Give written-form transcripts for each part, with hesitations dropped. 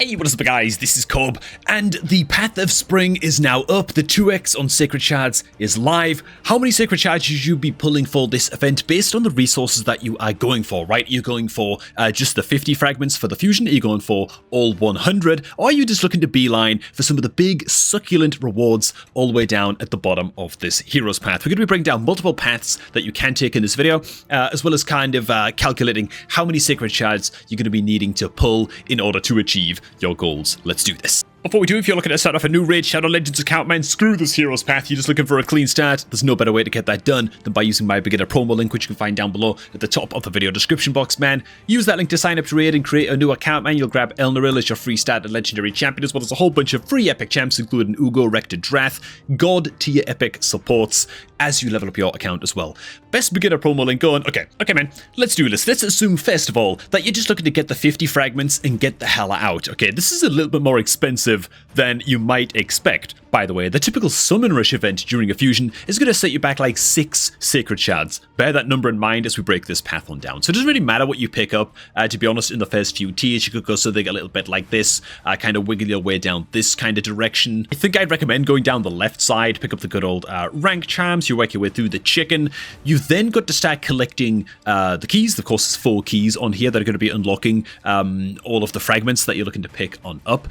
Hey, what is up guys, this is Cobb, and the Path of Spring is now up. The 2x on Sacred Shards is live. How many Sacred Shards should you be pulling for this event based on the resources that you are going for, right? You're going for just the 50 fragments for the fusion, are you going for all 100, or are you just looking to beeline for some of the big succulent rewards all the way down at the bottom of this hero's path? We're going to be breaking down multiple paths that you can take in this video, as well as kind of calculating how many Sacred Shards you're going to be needing to pull in order to achieve your goals. Let's do this. Before we do, if you're looking to start off a new Raid Shadow Legends account, man, screw this hero's path. You're just looking for a clean start. There's no better way to get that done than by using my beginner promo link, which you can find down below at the top of the video description box, man. Use that link to sign up to Raid and create a new account, man. You'll grab Elnaril as your free start at Legendary Champion, as well as a whole bunch of free epic champs, including Ugo, Rector Drath, God tier epic supports as you level up your account as well. Best beginner promo link going. Okay, man, let's do this. Let's assume, first of all, that you're just looking to get the 50 fragments and get the hell out. Okay, this is a little bit more expensive than you might expect. By the way, the typical Summon Rush event during a fusion is going to set you back like 6 Sacred Shards. Bear that number in mind as we break this path on down. So it doesn't really matter what you pick up, to be honest, in the first few tiers. You could go something a little bit like this, kind of wiggle your way down this kind of direction. I think I'd recommend going down the left side, pick up the good old rank charms, you work your way through the chicken. You've then got to start collecting the keys. Of course, there's 4 keys on here that are going to be unlocking all of the fragments that you're looking to pick on up.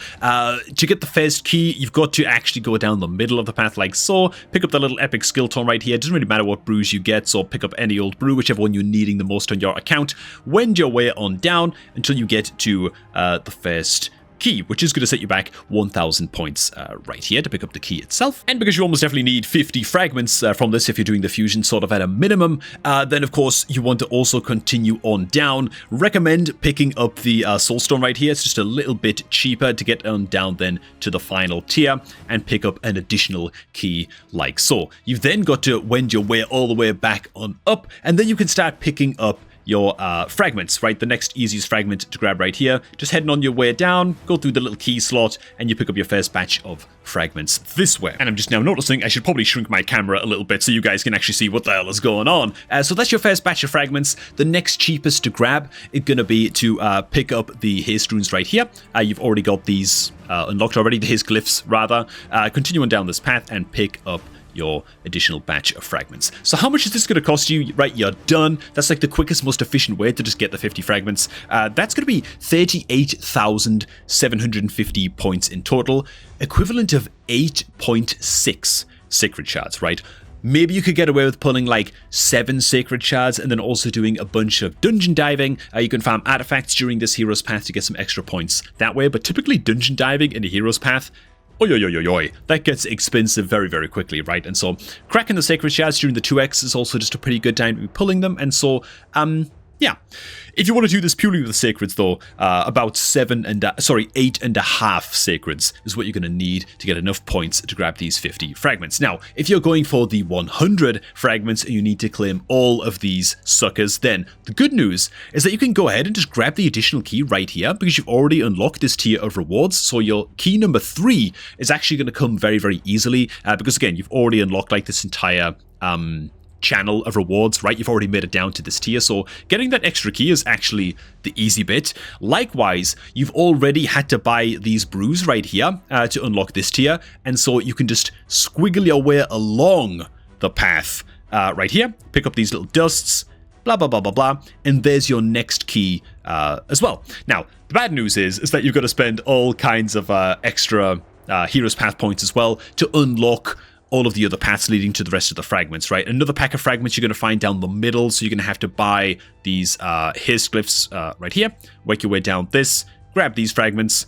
To get the first key, you've got to actually go down the middle of the path like so, pick up the little epic skill tome right here. It doesn't really matter what brews you get, so pick up any old brew, whichever one you're needing the most on your account. Wend your way on down until you get to the first key, which is going to set you back 1,000 points right here to pick up the key itself. And because you almost definitely need 50 fragments from this if you're doing the fusion sort of at a minimum, then of course you want to also continue on down. Recommend picking up the soulstone right here. It's just a little bit cheaper to get on down then to the final tier and pick up an additional key like so. You've then got to wend your way all the way back on up, and then you can start picking up your fragments, right? The next easiest fragment to grab right here. Just heading on your way down, go through the little key slot, and you pick up your first batch of fragments this way. And I'm just now noticing I should probably shrink my camera a little bit so you guys can actually see what the hell is going on. So that's your first batch of fragments. The next cheapest to grab is going to be to pick up the haste runes right here. You've already got these unlocked already, the haste glyphs rather. Continue on down this path and pick up your additional batch of fragments. So how much is this going to cost you? Right, you're done. That's like the quickest, most efficient way to just get the 50 fragments. That's going to be 38,750 points in total, equivalent of 8.6 Sacred Shards, right? Maybe you could get away with pulling like 7 Sacred Shards and then also doing a bunch of dungeon diving. You can farm artifacts during this hero's path to get some extra points that way, but typically dungeon diving in a hero's path, that gets expensive very, very quickly, right? And so cracking the Sacred Shards during the 2x is also just a pretty good time to be pulling them. And so, yeah. If you want to do this purely with the Sacreds, though, about 8.5 Sacreds is what you're going to need to get enough points to grab these 50 fragments. Now, if you're going for the 100 fragments and you need to claim all of these suckers, then the good news is that you can go ahead and just grab the additional key right here because you've already unlocked this tier of rewards. So your key number 3 is actually going to come very, very easily because, again, you've already unlocked like this entire channel of rewards, right? You've already made it down to this tier, so getting that extra key is actually the easy bit. Likewise, you've already had to buy these brews right here to unlock this tier, and so you can just squiggle your way along the path right here, pick up these little dusts, blah, blah, blah, blah, blah, and there's your next key as well. Now, the bad news is that you've got to spend all kinds of extra Hero's Path points as well to unlock all of the other paths leading to the rest of the fragments, right? Another pack of fragments you're going to find down the middle, so you're going to have to buy these haste glyphs right here, work your way down this, grab these fragments,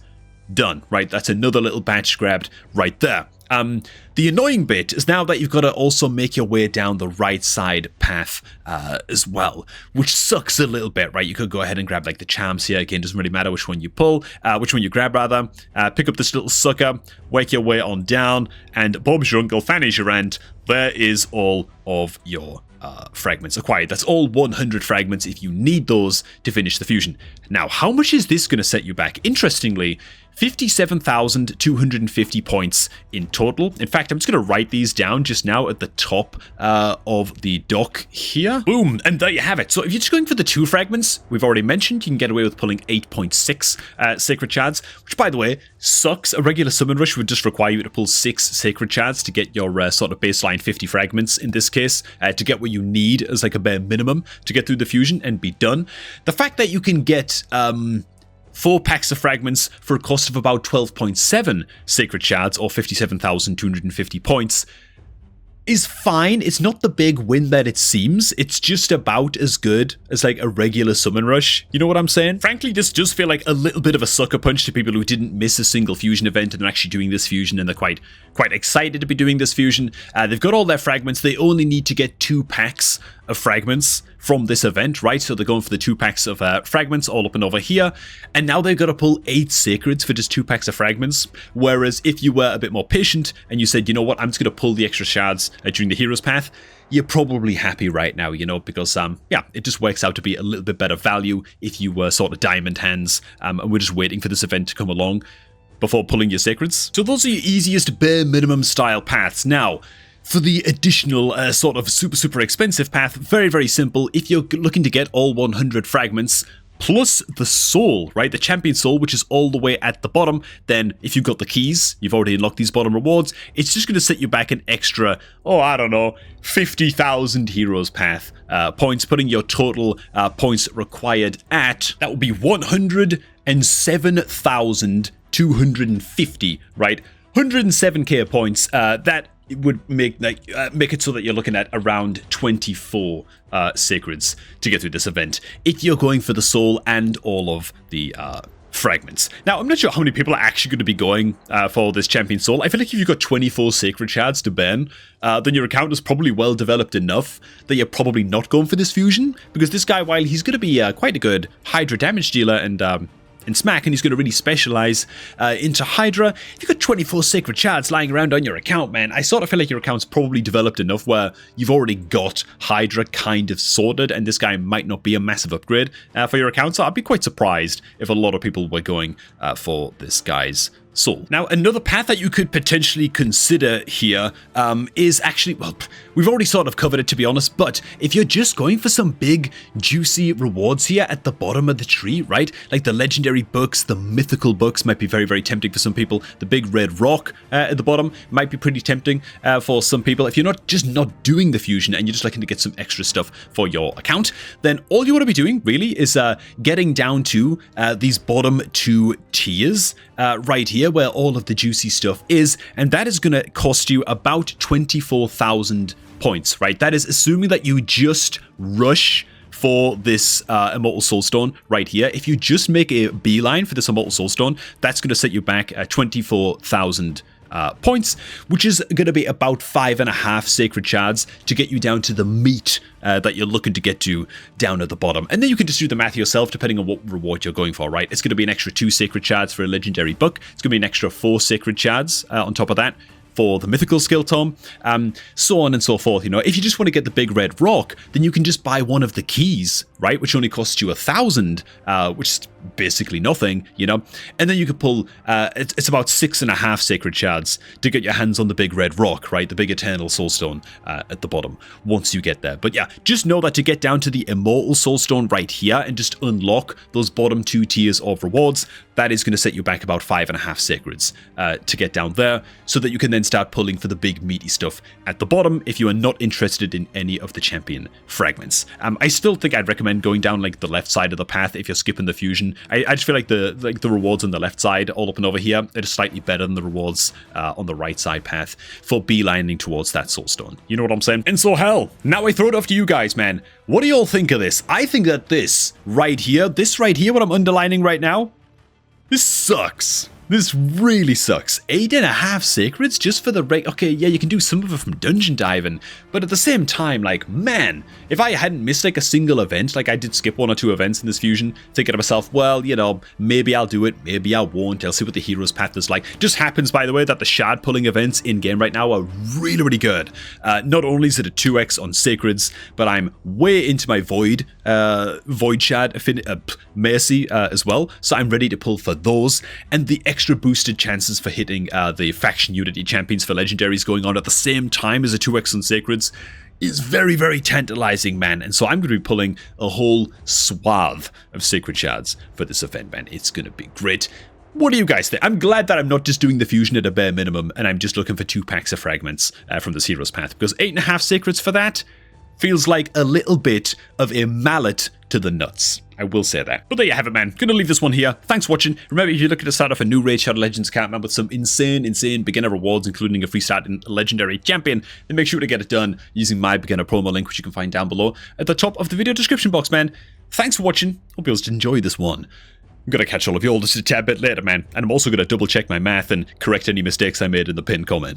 done, right? That's another little batch grabbed right there. The annoying bit is now that you've got to also make your way down the right side path as well, which sucks a little bit, right? You could go ahead and grab like the charms here. Again, doesn't really matter which one you pull, which one you grab rather. Pick up this little sucker, work your way on down, and Bob's your uncle, Fanny's your aunt. There is all of your fragments acquired. That's all 100 fragments if you need those to finish the fusion. Now, how much is this going to set you back? Interestingly, 57,250 points in total. In fact, I'm just going to write these down just now at the top of the dock here. Boom, and there you have it. So if you're just going for the 2 fragments, we've already mentioned, you can get away with pulling 8.6 Sacred Shards, which, by the way, sucks. A regular Summon Rush would just require you to pull 6 Sacred Shards to get your sort of baseline 50 fragments, in this case, to get what you need as like a bare minimum to get through the fusion and be done. The fact that you can get 4 packs of fragments for a cost of about 12.7 Sacred Shards, or 57,250 points, is fine. It's not the big win that it seems. It's just about as good as like a regular Summon Rush. You know what I'm saying? Frankly, this does feel like a little bit of a sucker punch to people who didn't miss a single fusion event and are actually doing this fusion, and they're quite excited to be doing this fusion. They've got all their fragments. They only need to get 2 packs of fragments from this event, right? So they're going for the 2 packs of fragments all up and over here, and now they've got to pull 8 sacreds for just 2 packs of fragments. Whereas if you were a bit more patient and you said, you know what, I'm just going to pull the extra shards during the hero's path, you're probably happy right now, you know, because yeah, it just works out to be a little bit better value if you were sort of diamond hands, and we're just waiting for this event to come along before pulling your sacreds. So those are your easiest bare minimum style paths. Now, for the additional sort of super expensive path, very simple. If you're looking to get all 100 fragments plus the soul, right, the champion soul, which is all the way at the bottom, then if you've got the keys, you've already unlocked these bottom rewards, it's just going to set you back an extra, I don't know, 50,000 heroes path points, putting your total points required at, that would be 107,250, right? 107k points. That it would make it so that you're looking at around 24 sacreds to get through this event if you're going for the soul and all of the fragments. Now, I'm not sure how many people are actually going to be going for this champion soul. I feel like if you've got 24 sacred shards to burn, then your account is probably well developed enough that you're probably not going for this fusion, because this guy, while he's going to be quite a good Hydra damage dealer and Smack, and he's going to really specialize into Hydra. If you've got 24 sacred shards lying around on your account, man, I sort of feel like your account's probably developed enough where you've already got Hydra kind of sorted, and this guy might not be a massive upgrade for your account, so I'd be quite surprised if a lot of people were going for this guy's soul. Now, another path that you could potentially consider here is actually, well, we've already sort of covered it, to be honest, but if you're just going for some big, juicy rewards here at the bottom of the tree, right? Like the legendary books, the mythical books might be very tempting for some people. The big red rock at the bottom might be pretty tempting for some people. If you're not doing the fusion and you're just looking to get some extra stuff for your account, then all you want to be doing really is getting down to these bottom 2 tiers right here, where all of the juicy stuff is, and that is going to cost you about 24,000 points, right? That is assuming that you just rush for this Immortal Soulstone right here. If you just make a beeline for this Immortal Soulstone, that's going to set you back at 24,000 points, which is going to be about 5.5 sacred shards to get you down to the meat that you're looking to get to down at the bottom. And then you can just do the math yourself depending on what reward you're going for, right? It's going to be an extra 2 sacred shards for a legendary book. It's going to be an extra 4 sacred shards on top of that for the mythical skill tome, so on and so forth. You know, if you just want to get the big red rock, then you can just buy one of the keys, right, which only costs you 1,000, which is basically nothing, you know, and then you could pull it's about 6.5 sacred shards to get your hands on the big red rock, right, the big eternal soulstone at the bottom once you get there. But yeah, just know that to get down to the immortal soulstone right here and just unlock those bottom 2 tiers of rewards, that is going to set you back about 5.5 sacreds to get down there, so that you can then start pulling for the big meaty stuff at the bottom if you are not interested in any of the champion fragments. I still think I'd recommend going down like the left side of the path if you're skipping the fusion. I just feel like the rewards on the left side, all up and over here, are just slightly better than the rewards on the right side path for beelining towards that soulstone. You know what I'm saying? And so hell, now I throw it off to you guys, man. What do you all think of this? I think that this right here, what I'm underlining right now, this sucks. This really sucks. 8.5 sacreds just for the okay, yeah, you can do some of it from dungeon diving, but at the same time, like, man, if I hadn't missed like a single event, like I did skip 1 or 2 events in this fusion, thinking to myself, well, you know, maybe I'll do it, maybe I won't, I'll see what the hero's path is like. Just happens, by the way, that the shard pulling events in game right now are really, really good. Not only is it a 2x on sacreds, but I'm way into my void shard mercy as well, so I'm ready to pull for those, and the extra boosted chances for hitting the faction unity champions for legendaries going on at the same time as a 2x on sacreds is very, very tantalizing, man. And so I'm going to be pulling a whole swath of sacred shards for this event, man. It's going to be great. What do you guys think? I'm glad that I'm not just doing the fusion at a bare minimum and I'm just looking for 2 packs of fragments from this hero's path, because 8.5 sacreds for that feels like a little bit of a mallet to the nuts. I will say that. But there you have it, man. Gonna leave this one here. Thanks for watching. Remember, if you're looking to start off a new Raid Shadow Legends account, man, with some insane beginner rewards, including a free start in Legendary Champion, then make sure to get it done using my beginner promo link, which you can find down below at the top of the video description box, man. Thanks for watching. Hope you all enjoy this one. I'm gonna catch all of you all just a tad bit later, man. And I'm also gonna double check my math and correct any mistakes I made in the pinned comment.